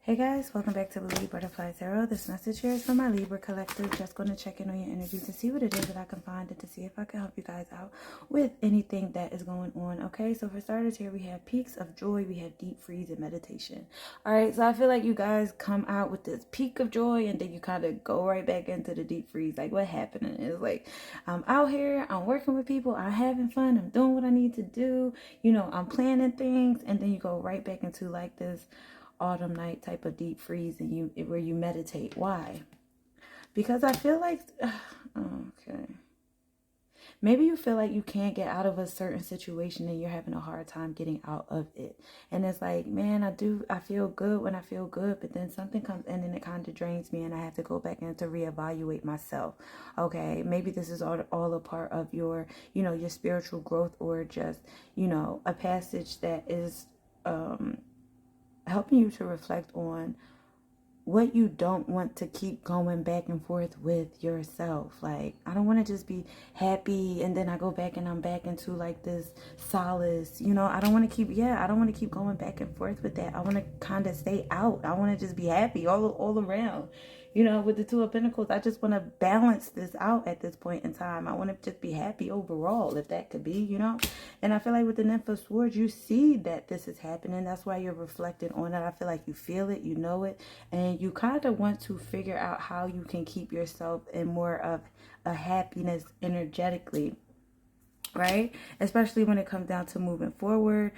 Hey guys, welcome back to Believe Butterfly Tarot. This message here is for my Libra collective. Just going to check in on your energy to see what it is that I can find and to see if I can help you guys out with anything that is going on. Okay, so for starters here we have peaks of joy, we have deep freeze and meditation. Alright, so I feel like you guys come out with this peak of joy and then you kind of go right back into the deep freeze. Like what happened? It's like I'm out here, I'm working with people, I'm having fun, I'm doing what I need to do, I'm planning things, and then you go right back into like this autumn night type of deep freeze and where you meditate. Why? Because I feel like okay, maybe you feel like you can't get out of a certain situation and you're having a hard time getting out of it, and it's like, man, I feel good when I feel good, but then something comes in and it kind of drains me and I have to go back in to reevaluate myself. Okay, maybe this is all a part of your your spiritual growth, or just a passage that is helping you to reflect on what you don't want to keep going back and forth with yourself. Like, I don't want to just be happy and then I go back and I'm back into like this solace. I don't want to keep going back and forth with that. I want to kind of stay out. I want to just be happy all around. With the Two of Pentacles, I just want to balance this out at this point in time. I want to just be happy overall, if that could be, And I feel like with the Nymph of Swords, you see that this is happening. That's why you're reflecting on it. I feel like you feel it, you know it, and you kind of want to figure out how you can keep yourself in more of a happiness energetically. Right? Especially when it comes down to moving forward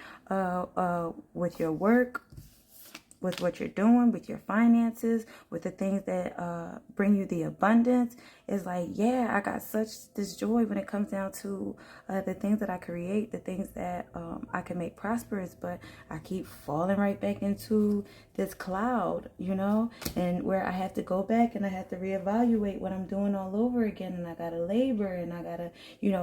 with your work, with what you're doing, with your finances, with the things that bring you the abundance. Is like, yeah, I got this joy when it comes down to the things that I create, the things that I can make prosperous, but I keep falling right back into this cloud, and where I have to go back and I have to reevaluate what I'm doing all over again, and I gotta labor and I gotta,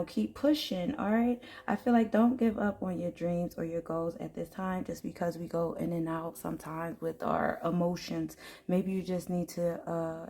keep pushing. All right, I feel like don't give up on your dreams or your goals at this time, just because we go in and out sometimes with our emotions. Maybe you just need to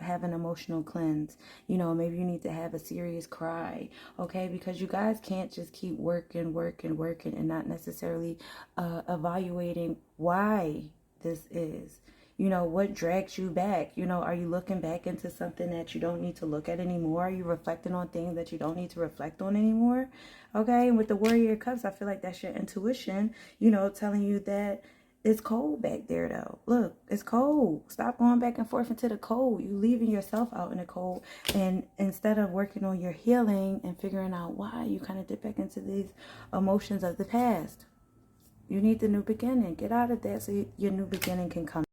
have an emotional cleanse. Maybe you need to have a serious cry, okay? Because you guys can't just keep working and not necessarily evaluating why this is. What drags you back? Are you looking back into something that you don't need to look at anymore? Are you reflecting on things that you don't need to reflect on anymore? Okay, and with the Warrior of Cups, I feel like that's your intuition, telling you that it's cold back there, though. Look, it's cold. Stop going back and forth into the cold. You leaving yourself out in the cold. And instead of working on your healing and figuring out why, you kind of dip back into these emotions of the past. You need the new beginning. Get out of that so your new beginning can come.